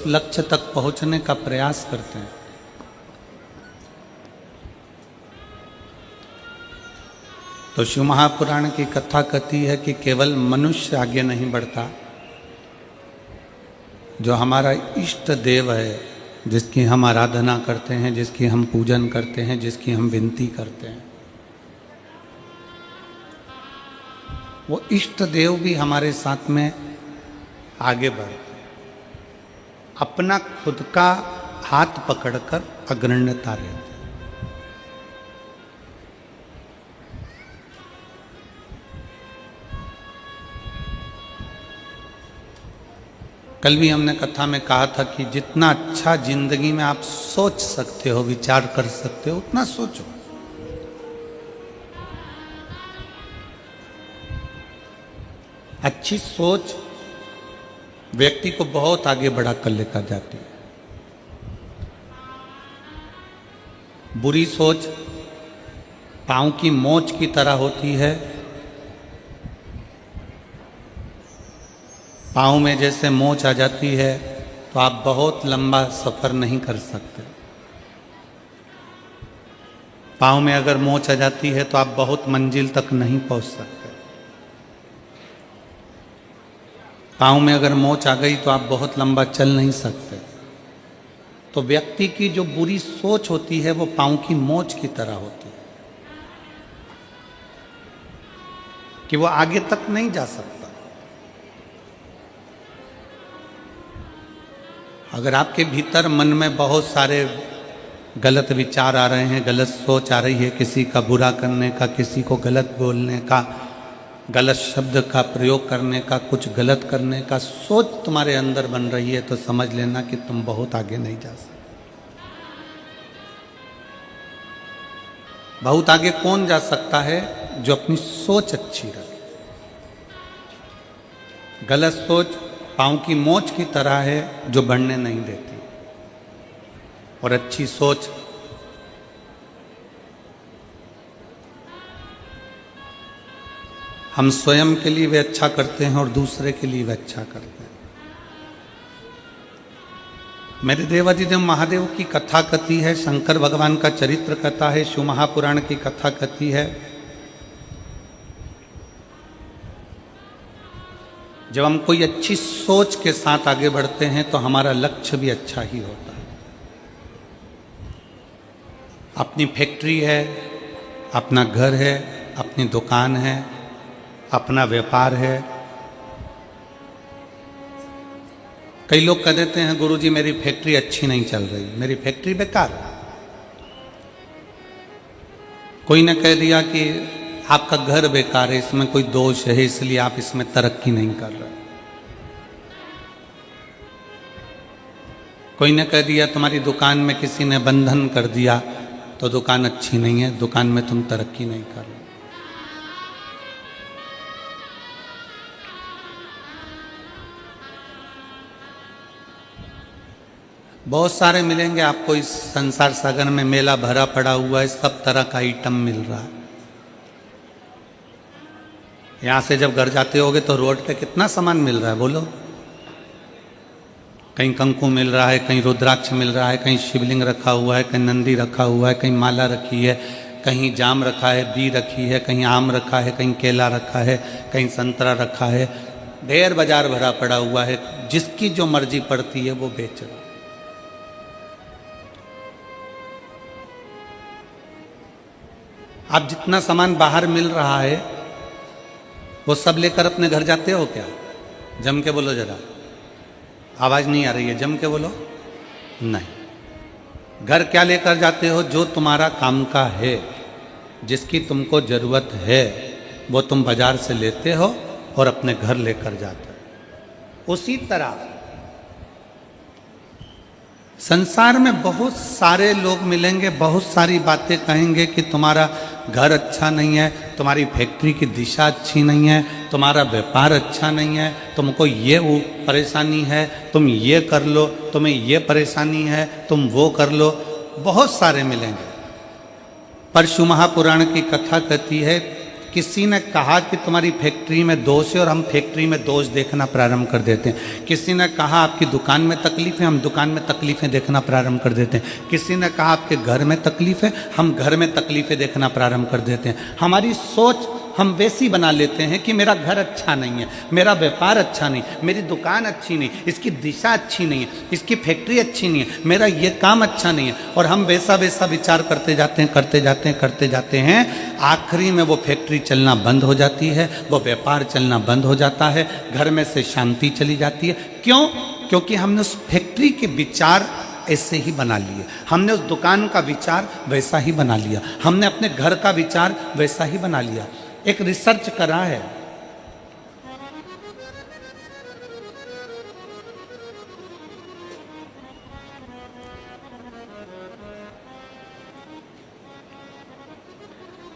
उस लक्ष्य तक पहुंचने का प्रयास करते हैं। तो शिव महापुराण की कथा कहती है कि केवल मनुष्य आगे नहीं बढ़ता, जो हमारा इष्ट देव है, जिसकी हम आराधना करते हैं, जिसकी हम पूजन करते हैं, जिसकी हम विनती करते हैं, वो इष्ट देव भी हमारे साथ में आगे बढ़ते हैं, अपना खुद का हाथ पकड़कर अग्रण्यता रहते हैं। कल भी हमने कथा में कहा था कि जितना अच्छा जिंदगी में आप सोच सकते हो, विचार कर सकते हो, उतना सोचो। अच्छी सोच व्यक्ति को बहुत आगे बढ़ा कर लेकर जाती है। बुरी सोच पांव की मोच की तरह होती है। पाँव में जैसे मोच आ जाती है तो आप बहुत लंबा सफ़र नहीं कर सकते। पाँव में अगर मोच आ जाती है तो आप बहुत मंजिल तक नहीं पहुंच सकते। पाँव में अगर मोच आ गई तो आप बहुत लंबा चल नहीं सकते। तो व्यक्ति की जो बुरी सोच होती है वो पाँव की मोच की तरह होती है कि वो आगे तक नहीं जा सकता। अगर आपके भीतर मन में बहुत सारे गलत विचार आ रहे हैं, गलत सोच आ रही है, किसी का बुरा करने का, किसी को गलत बोलने का, गलत शब्द का प्रयोग करने का, कुछ गलत करने का सोच तुम्हारे अंदर बन रही है, तो समझ लेना कि तुम बहुत आगे नहीं जा सकते। बहुत आगे कौन जा सकता है? जो अपनी सोच अच्छी रखे। गलत सोच पाँव की मोच की तरह है जो बढ़ने नहीं देती, और अच्छी सोच हम स्वयं के लिए भी अच्छा करते हैं और दूसरे के लिए भी अच्छा करते हैं। मेरे देवाधिदेव महादेव की कथा कथी है, शंकर भगवान का चरित्र कथा है, शिव महापुराण की कथा कथी है। जब हम कोई अच्छी सोच के साथ आगे बढ़ते हैं तो हमारा लक्ष्य भी अच्छा ही होता है। अपनी फैक्ट्री है, अपना घर है, अपनी दुकान है, अपना व्यापार है। कई लोग कह देते हैं गुरुजी मेरी फैक्ट्री अच्छी नहीं चल रही, मेरी फैक्ट्री बेकार है। कोई ने कह दिया कि आपका घर बेकार है, इसमें कोई दोष है, इसलिए आप इसमें तरक्की नहीं कर रहे। कोई ने कह दिया तुम्हारी दुकान में किसी ने बंधन कर दिया तो दुकान अच्छी नहीं है, दुकान में तुम तरक्की नहीं कर रहे। बहुत सारे मिलेंगे आपको इस संसार सागर में, मेला भरा पड़ा हुआ है, सब तरह का आइटम मिल रहा है। यहाँ से जब घर जाते होगे तो रोड पे कितना सामान मिल रहा है बोलो। कहीं कंकु मिल रहा है, कहीं रुद्राक्ष मिल रहा है, कहीं शिवलिंग रखा हुआ है, कहीं नंदी रखा हुआ है, कहीं माला रखी है, कहीं जाम रखा है, बी रखी है, कहीं आम रखा है, कहीं केला रखा है, कहीं संतरा रखा है। ढेर बाजार भरा पड़ा हुआ है, जिसकी जो मर्जी पड़ती है वो बेच रहा। आप जितना सामान बाहर मिल रहा है वो सब लेकर अपने घर जाते हो क्या? जम के बोलो जरा, आवाज नहीं आ रही है, जम के बोलो। नहीं। घर क्या लेकर जाते हो? जो तुम्हारा काम का है, जिसकी तुमको जरूरत है, वो तुम बाजार से लेते हो और अपने घर लेकर जाते हो। उसी तरह संसार में बहुत सारे लोग मिलेंगे, बहुत सारी बातें कहेंगे कि तुम्हारा घर अच्छा नहीं है, तुम्हारी फैक्ट्री की दिशा अच्छी नहीं है, तुम्हारा व्यापार अच्छा नहीं है, तुमको ये वो परेशानी है, तुम ये कर लो, तुम्हें ये परेशानी है, तुम वो कर लो। बहुत सारे मिलेंगे। पर शिव महापुराण की कथा कहती है किसी ने कहा कि तुम्हारी फैक्ट्री में दोष है और हम फैक्ट्री में दोष देखना प्रारंभ कर देते हैं। किसी ने कहा आपकी दुकान में तकलीफ है, हम दुकान में तकलीफें देखना प्रारंभ कर देते हैं। किसी ने कहा आपके घर में तकलीफ है, हम घर में तकलीफें देखना प्रारंभ कर देते हैं। हमारी सोच हम वैसी बना लेते हैं कि मेरा घर अच्छा नहीं है, मेरा व्यापार अच्छा नहीं, मेरी दुकान अच्छी नहीं, इसकी दिशा अच्छी नहीं है, इसकी फैक्ट्री अच्छी नहीं है, मेरा ये काम अच्छा नहीं है, और हम वैसा वैसा विचार करते जाते हैं, करते जाते हैं, करते जाते हैं। आखिरी में वो फैक्ट्री चलना बंद हो जाती है, वो व्यापार चलना बंद हो जाता है, घर में से शांति चली जाती है। क्यों? क्योंकि हमने उस फैक्ट्री के विचार ऐसे ही बना लिए, हमने उस दुकान का विचार वैसा ही बना लिया, हमने अपने घर का विचार वैसा ही बना लिया। एक रिसर्च करा है,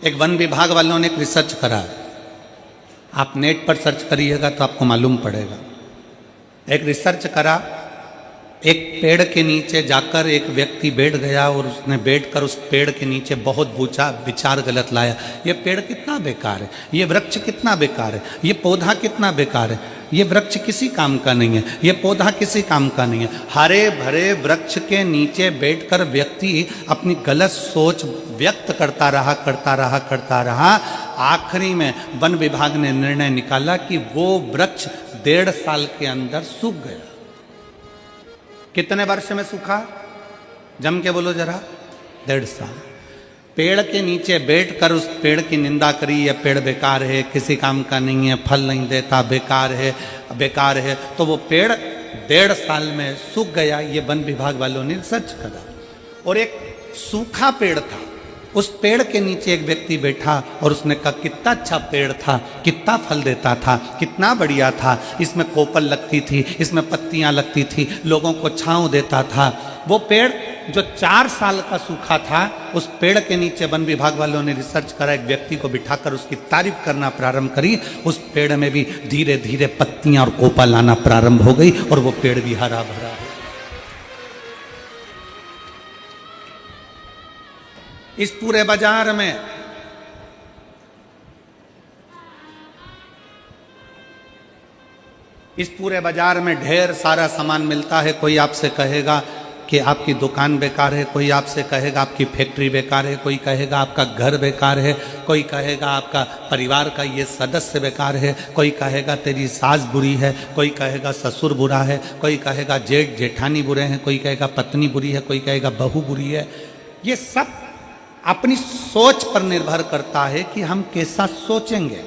एक वन विभाग वालों ने एक रिसर्च करा है, आप नेट पर सर्च करिएगा तो आपको मालूम पड़ेगा। एक रिसर्च करा, एक पेड़ के नीचे जाकर एक व्यक्ति बैठ गया और उसने बैठकर उस पेड़ के नीचे बहुत विचार गलत लाया। ये पेड़ कितना बेकार है, ये वृक्ष कितना बेकार है, ये पौधा कितना बेकार है, ये वृक्ष किसी काम का नहीं है, ये पौधा किसी काम का नहीं है। हरे भरे वृक्ष के नीचे बैठकर व्यक्ति अपनी गलत सोच व्यक्त करता रहा। आखिरी में वन विभाग ने निर्णय निकाला कि वो वृक्ष 1.5 साल के अंदर सूख गया। कितने वर्ष में सूखा? जम के बोलो जरा। 1.5 साल। पेड़ के नीचे बैठकर उस पेड़ की निंदा करी, यह पेड़ बेकार है, किसी काम का नहीं है, फल नहीं देता, बेकार है। तो वो पेड़ 1.5 साल में सूख गया। ये वन विभाग वालों ने रिसर्च करा। और एक सूखा पेड़ था, उस पेड़ के नीचे एक व्यक्ति बैठा और उसने कहा कितना अच्छा पेड़ था, कितना फल देता था, कितना बढ़िया था, इसमें कोपल लगती थी, इसमें पत्तियां लगती थी, लोगों को छांव देता था। वो पेड़ जो 4 साल का सूखा था, उस पेड़ के नीचे वन विभाग वालों ने रिसर्च करा, एक व्यक्ति को बिठाकर उसकी तारीफ करना प्रारंभ करी। उस पेड़ में भी धीरे धीरे पत्तियां और कोपल आना प्रारंभ हो गई और वो पेड़ भी हरा भरा है। इस पूरे बाजार में ढेर सारा सामान मिलता है। कोई आपसे कहेगा कि आपकी दुकान बेकार है, कोई आपसे कहेगा आपकी फैक्ट्री बेकार है, कोई कहेगा आपका घर बेकार है, कोई कहेगा आपका परिवार का ये सदस्य बेकार है, कोई कहेगा तेरी सास बुरी है, कोई कहेगा ससुर बुरा है, कोई कहेगा जेठ जेठानी बुरे हैं, कोई कहेगा पत्नी बुरी है, कोई कहेगा बहू बुरी है। ये सब अपनी सोच पर निर्भर करता है कि हम कैसा सोचेंगे।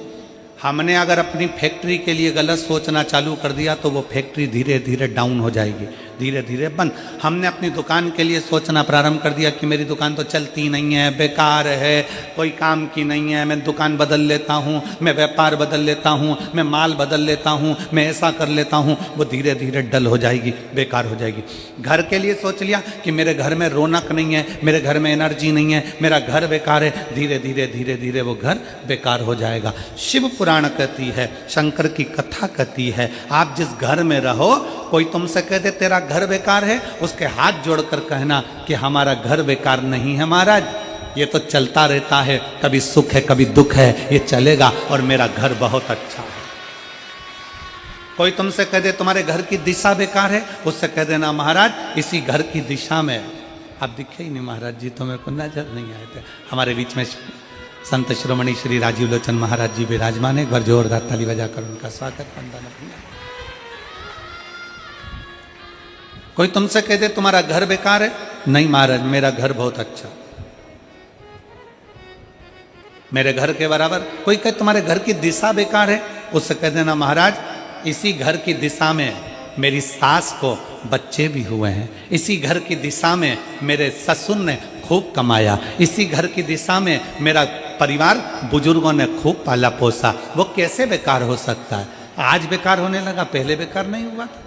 हमने अगर अपनी फैक्ट्री के लिए गलत सोचना चालू कर दिया तो वो फैक्ट्री धीरे धीरे डाउन हो जाएगी, धीरे धीरे बंद। हमने अपनी दुकान के लिए सोचना प्रारंभ कर दिया कि मेरी दुकान तो चलती नहीं है, बेकार है, कोई काम की नहीं है, मैं दुकान बदल लेता हूँ, मैं व्यापार बदल लेता हूँ, मैं माल बदल लेता हूँ, मैं ऐसा कर लेता हूँ, वो धीरे धीरे डल हो जाएगी, बेकार हो जाएगी। घर के लिए सोच लिया कि मेरे घर में रौनक नहीं है, मेरे घर में एनर्जी नहीं है, मेरा घर बेकार है, धीरे धीरे वो घर बेकार हो जाएगा। शिव पुराण कहती है, शंकर की कथा कहती है, आप जिस घर में रहो, कोई तुमसे कह दे तेरा घर बेकार है, उसके हाथ जोड़कर कहना कि हमारा घर बेकार नहीं है महाराज, ये तो चलता रहता है, कभी सुख है कभी दुख है, ये चलेगा और मेरा घर बहुत अच्छा है। कोई तुमसे कह दे तुम्हारे घर की दिशा बेकार है, उससे कह देना महाराज इसी घर की दिशा में आप दिखे ही नहीं महाराज जी, तो मेरे को नजर नहीं आए थे। हमारे बीच में संत श्रोमणी श्री राजीव लोचन महाराज जी विराजमान है। एक बार जोरदार ताली बजाकर उनका स्वागत वंदन। कोई तुमसे कह दे तुम्हारा घर बेकार है, नहीं महाराज मेरा घर बहुत अच्छा, मेरे घर के बराबर। कोई कहे तुम्हारे घर की दिशा बेकार है, उससे कह देना महाराज इसी घर की दिशा में मेरी सास को बच्चे भी हुए हैं, इसी घर की दिशा में मेरे ससुर ने खूब कमाया, इसी घर की दिशा में मेरा परिवार बुजुर्गों ने खूब पाला पोसा। वो कैसे बेकार हो सकता है? आज बेकार होने लगा, पहले बेकार नहीं हुआ था।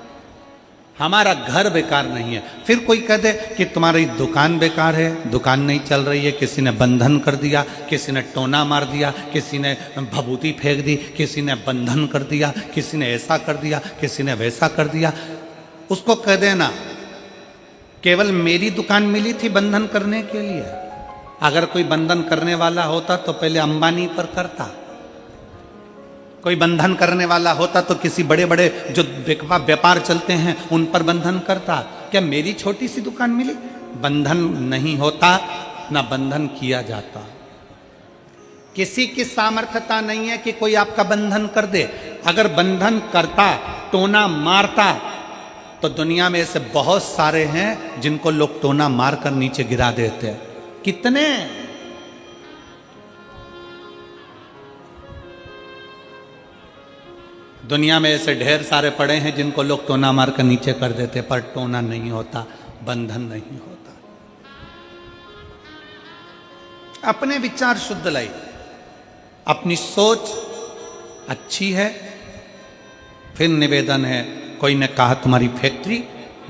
हमारा घर बेकार नहीं है। फिर कोई कह दे कि तुम्हारी दुकान बेकार है, दुकान नहीं चल रही है, किसी ने बंधन कर दिया, किसी ने टोना मार दिया, किसी ने भभूति फेंक दी, किसी ने बंधन कर दिया, किसी ने ऐसा कर दिया, किसी ने वैसा कर दिया। उसको कह देना केवल मेरी दुकान मिली थी बंधन करने के लिए। अगर कोई बंधन करने वाला होता तो पहले अंबानी पर करता, कोई बंधन करने वाला होता तो किसी बड़े बड़े जो व्यापार चलते हैं उन पर बंधन करता। क्या मेरी छोटी सी दुकान मिली? बंधन नहीं होता, ना बंधन किया जाता। किसी की सामर्थ्यता नहीं है कि कोई आपका बंधन कर दे। अगर बंधन करता, टोना मारता, तो दुनिया में ऐसे बहुत सारे हैं जिनको लोग टोना मारकर नीचे गिरा देते हैं। कितने? दुनिया में ऐसे ढेर सारे पड़े हैं जिनको लोग टोना मारकर नीचे कर देते, पर टोना नहीं होता, बंधन नहीं होता। अपने विचार शुद्ध लाइए, अपनी सोच अच्छी है। फिर निवेदन है, कोई ने कहा तुम्हारी फैक्ट्री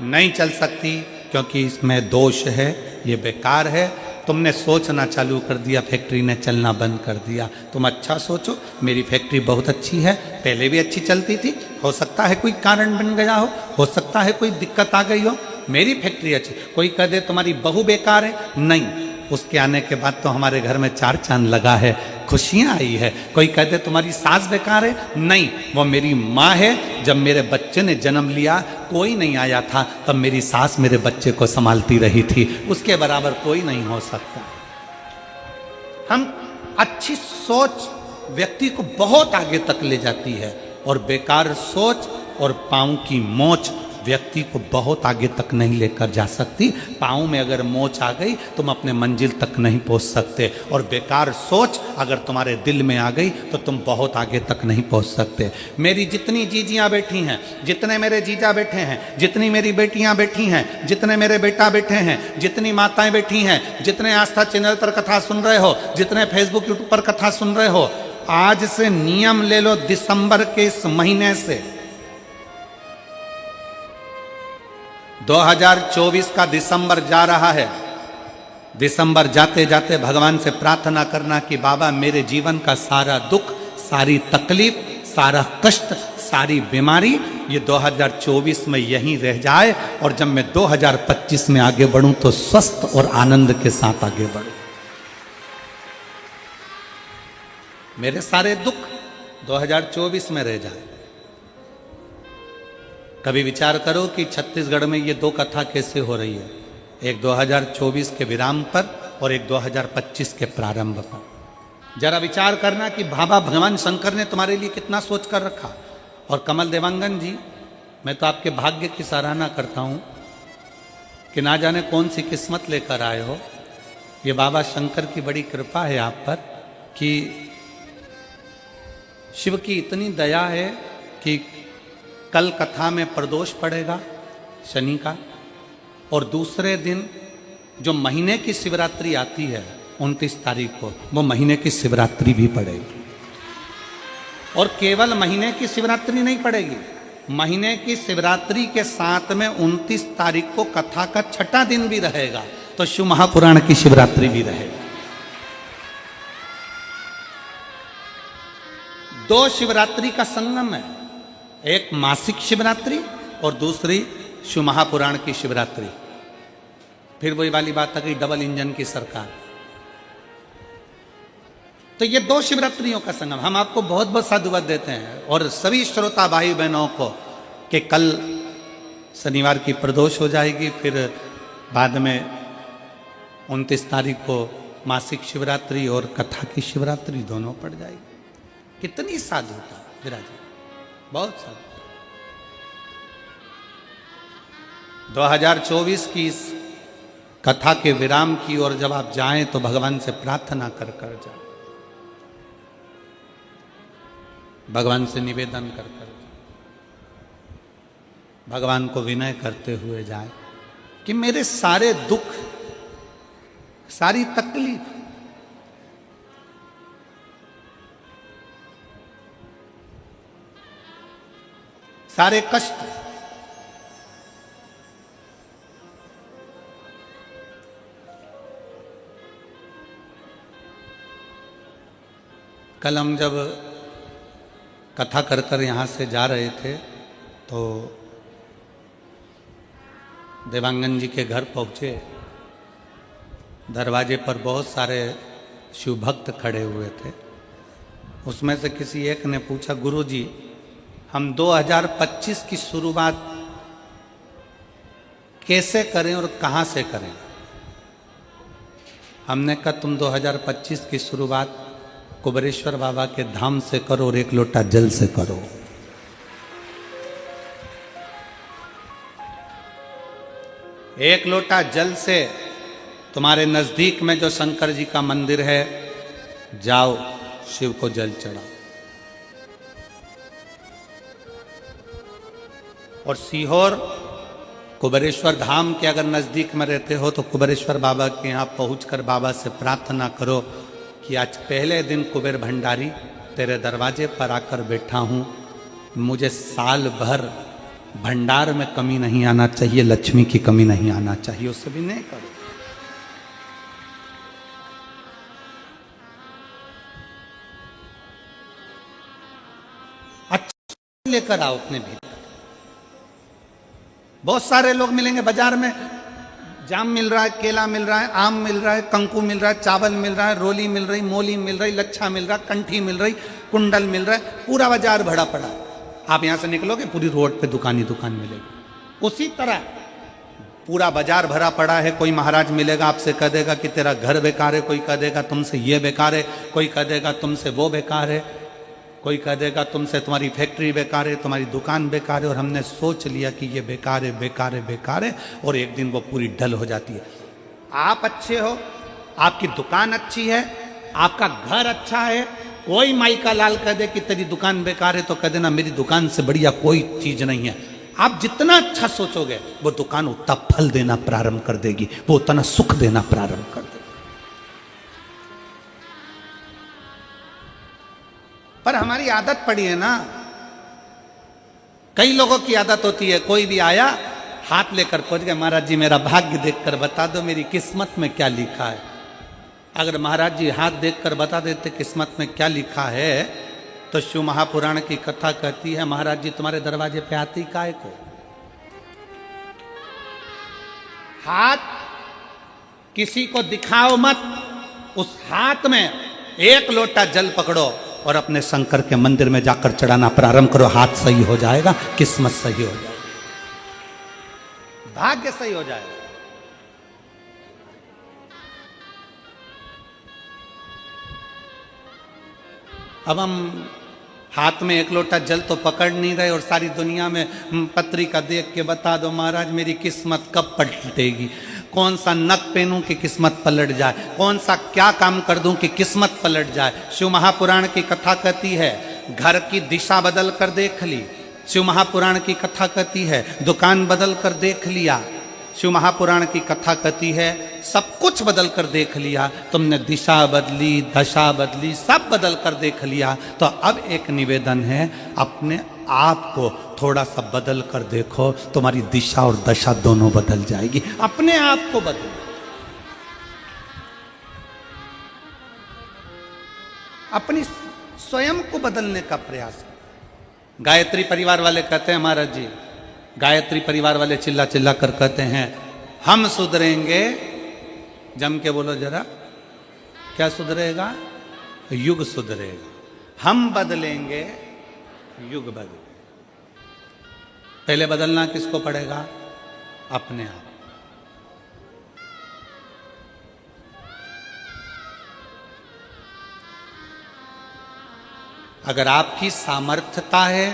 नहीं चल सकती क्योंकि इसमें दोष है, ये बेकार है। तुमने सोचना चालू कर दिया, फैक्ट्री ने चलना बंद कर दिया। तुम अच्छा सोचो, मेरी फैक्ट्री बहुत अच्छी है, पहले भी अच्छी चलती थी, हो सकता है कोई कारण बन गया हो सकता है कोई दिक्कत आ गई हो, मेरी फैक्ट्री अच्छी। कोई कह दे तुम्हारी बहू बेकार है, नहीं, उसके आने के बाद तो हमारे घर में 4 चांद लगा है, खुशियां आई है। कोई कह दे तुम्हारी सास बेकार है, नहीं, वो मेरी माँ है। जब मेरे बच्चे ने जन्म लिया, कोई नहीं आया था, तब मेरी सास मेरे बच्चे को संभालती रही थी, उसके बराबर कोई नहीं हो सकता। हम अच्छी सोच व्यक्ति को बहुत आगे तक ले जाती है, और बेकार सोच और पाँव की मोच व्यक्ति को बहुत आगे तक नहीं लेकर जा सकती। पाँव में अगर मोच आ गई, तुम अपने मंजिल तक नहीं पहुंच सकते, और बेकार सोच अगर तुम्हारे दिल में आ गई तो तुम बहुत आगे तक नहीं पहुंच सकते। मेरी जितनी जीजियां बैठी हैं, जितने मेरे जीजा बैठे हैं, जितनी मेरी बेटियां बैठी हैं, जितने मेरे बेटा बैठे हैं, जितनी माताएं बैठी हैं, जितने आस्था चैनल पर कथा सुन रहे हो, जितने फेसबुक यूट्यूब पर कथा सुन रहे हो, आज से नियम ले लो, दिसंबर के इस महीने से 2024 का दिसंबर जा रहा है। दिसंबर जाते जाते भगवान से प्रार्थना करना कि बाबा मेरे जीवन का सारा दुख, सारी तकलीफ, सारा कष्ट, सारी बीमारी ये 2024 में यहीं रह जाए, और जब मैं 2025 में आगे बढ़ूं तो स्वस्थ और आनंद के साथ आगे बढ़ूं। मेरे सारे दुख 2024 में रह जाए। कभी विचार करो कि छत्तीसगढ़ में ये 2 कथा कैसे हो रही है, एक 2024 के विराम पर और एक 2025 के प्रारंभ पर। जरा विचार करना कि बाबा भगवान शंकर ने तुम्हारे लिए कितना सोच कर रखा। और कमल देवांगन जी, मैं तो आपके भाग्य की सराहना करता हूँ कि ना जाने कौन सी किस्मत लेकर आए हो। ये बाबा शंकर की बड़ी कृपा है आप पर कि शिव की इतनी दया है कि कल कथा में प्रदोष पड़ेगा शनि का, और दूसरे दिन जो महीने की शिवरात्रि आती है 29 तारीख को, वो महीने की शिवरात्रि भी पड़ेगी। और केवल महीने की शिवरात्रि नहीं पड़ेगी, महीने की शिवरात्रि के साथ में 29 तारीख को कथा का 6ठा दिन भी रहेगा, तो शिव महापुराण की शिवरात्रि भी रहेगी। 2 शिवरात्रि का संगम है, एक मासिक शिवरात्रि और दूसरी शिव महापुराण की शिवरात्रि। फिर वही वाली बात आ गई, डबल इंजन की सरकार। तो ये 2 शिवरात्रियों का संगम। हम आपको बहुत बहुत साधुवाद देते हैं, और सभी श्रोता भाई बहनों को कि कल शनिवार की प्रदोष हो जाएगी, फिर बाद में 29 तारीख को मासिक शिवरात्रि और कथा की शिवरात्रि दोनों पड़ जाएगी। कितनी साधुता विराज, बहुत साधु। 2024 की इस कथा के विराम की ओर जब आप जाएं तो भगवान से प्रार्थना कर कर जाएं, भगवान से निवेदन कर कर जाएं, भगवान को विनय करते हुए जाएं कि मेरे सारे दुख, सारी तकलीफ, सारे कष्ट कल हम जब कथा कर कर यहाँ से जा रहे थे तो देवांगन जी के घर पहुँचे। दरवाजे पर बहुत सारे शिव भक्त खड़े हुए थे। उसमें से किसी एक ने पूछा, गुरुजी हम 2025 की शुरुआत कैसे करें और कहां से करें? हमने कहा तुम 2025 की शुरुआत कुबेरेश्वर बाबा के धाम से करो और एक लोटा जल से करो। एक लोटा जल से तुम्हारे नजदीक में जो शंकर जी का मंदिर है, जाओ शिव को जल चढ़ाओ। और सीहोर कुबेरेश्वर धाम के अगर नजदीक में रहते हो तो कुबेरेश्वर बाबा के यहाँ पहुंचकर बाबा से प्रार्थना करो कि आज पहले दिन कुबेर भंडारी तेरे दरवाजे पर आकर बैठा हूं, मुझे साल भर भंडार में कमी नहीं आना चाहिए, लक्ष्मी की कमी नहीं आना चाहिए। उससे भी नहीं करो। अच्छा लेकर आओ अपने भीतर। बहुत सारे लोग मिलेंगे बाजार में, जाम मिल रहा है, केला मिल रहा है, आम मिल रहा है, कंकु मिल रहा है, चावल मिल रहा है, रोली मिल रही, मोली मिल रही, लच्छा मिल रहा, कंठी मिल रही, कुंडल मिल रहा है, पूरा बाजार भरा पड़ा है। आप यहां से निकलोगे पूरी रोड पे दुकान ही दुकान मिलेगी। उसी तरह पूरा बाजार भरा पड़ा है। कोई महाराज मिलेगा आपसे कह देगा कि तेरा घर बेकार है, कोई कह देगा तुमसे ये बेकार है, कोई कह देगा तुमसे वो बेकार है, कोई कह देगा तुमसे तुम्हारी फैक्ट्री बेकार है, तुम्हारी दुकान बेकार है। और हमने सोच लिया कि ये बेकार है, बेकार है, बेकार है, और एक दिन वो पूरी ढल हो जाती है। आप अच्छे हो, आपकी दुकान अच्छी है, आपका घर अच्छा है, कोई माई का लाल कह दे कि तेरी दुकान बेकार है तो कह देना मेरी दुकान से बढ़िया कोई चीज नहीं है। आप जितना अच्छा सोचोगे वो दुकान उतना फल देना प्रारंभ कर देगी, वो उतना सुख देना प्रारंभ कर देगी। पर हमारी आदत पड़ी है ना, कई लोगों की आदत होती है, कोई भी आया हाथ लेकर पहुंच गया, महाराज जी मेरा भाग्य देखकर बता दो मेरी किस्मत में क्या लिखा है। अगर महाराज जी हाथ देखकर बता देते किस्मत में क्या लिखा है तो शिव महापुराण की कथा कहती है महाराज जी तुम्हारे दरवाजे पे आती काय को। हाथ किसी को दिखाओ मत, उस हाथ में एक लोटा जल पकड़ो और अपने शंकर के मंदिर में जाकर चढ़ाना प्रारंभ करो। हाथ सही हो जाएगा, किस्मत सही हो जाएगी, भाग्य सही हो जाएगा। अब हम हाथ में एक लोटा जल तो पकड़ नहीं रहे और सारी दुनिया में पत्रिका देख के बता दो महाराज मेरी किस्मत कब पलटेगी, कौन सा नक पहनूं कि किस्मत पलट जाए, कौन सा क्या काम कर दूं कि किस्मत पलट जाए। शिव महापुराण की कथा कहती है घर की दिशा बदल कर देख ली, शिव महापुराण की कथा कहती है दुकान बदल कर देख लिया, शिव महापुराण की कथा कहती है सब कुछ बदल कर देख लिया, तुमने दिशा बदली, दशा बदली, सब बदल कर देख लिया। तो अब एक निवेदन है अपने आप को थोड़ा सा बदल कर देखो, तुम्हारी दिशा और दशा दोनों बदल जाएगी। अपने आप को बदलो, अपनी स्वयं को बदलने का प्रयास। गायत्री परिवार वाले कहते हैं महाराज जी, गायत्री परिवार वाले चिल्ला चिल्ला कर कहते हैं हम सुधरेंगे, जम के बोलो जरा, क्या सुधरेगा? युग सुधरेगा। हम बदलेंगे, युग बदलेगा। पहले बदलना किसको पड़ेगा? अपने आप। अगर आपकी सामर्थ्यता है,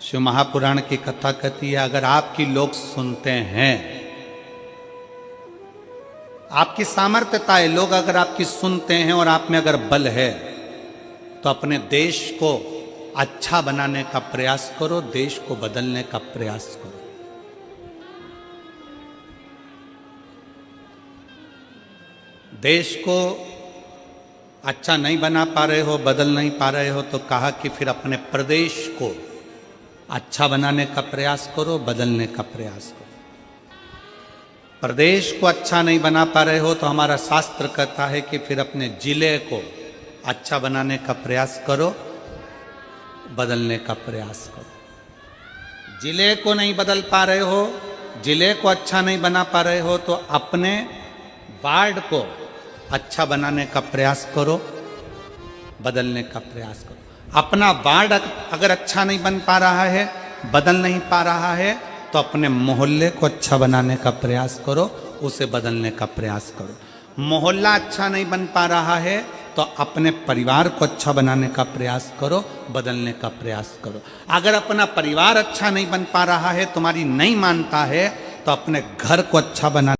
शिव महापुराण की कथा कहती है अगर आपकी लोग सुनते हैं, आपकी सामर्थ्यता है, लोग अगर आपकी सुनते हैं और आप में अगर बल है तो अपने देश को अच्छा बनाने का प्रयास करो, देश को बदलने का प्रयास करो। देश को अच्छा नहीं बना पा रहे हो, बदल नहीं पा रहे हो, तो कहा कि फिर अपने प्रदेश को अच्छा बनाने का प्रयास करो, बदलने का प्रयास करो। प्रदेश को अच्छा नहीं बना पा रहे हो तो हमारा शास्त्र कहता है कि फिर अपने जिले को अच्छा बनाने का प्रयास करो, बदलने का प्रयास करो। जिले को नहीं बदल पा रहे हो, जिले को अच्छा नहीं बना पा रहे हो तो अपने वार्ड को अच्छा बनाने का प्रयास करो, बदलने का प्रयास करो। अपना वार्ड अगर अच्छा नहीं बन पा रहा है, बदल नहीं पा रहा है, तो अपने मोहल्ले को अच्छा बनाने का प्रयास करो, उसे बदलने का प्रयास करो। मोहल्ला अच्छा नहीं बन पा रहा है तो अपने परिवार को अच्छा बनाने का प्रयास करो, बदलने का प्रयास करो। अगर अपना परिवार अच्छा नहीं बन पा रहा है, तुम्हारी नहीं मानता है, तो अपने घर को अच्छा बना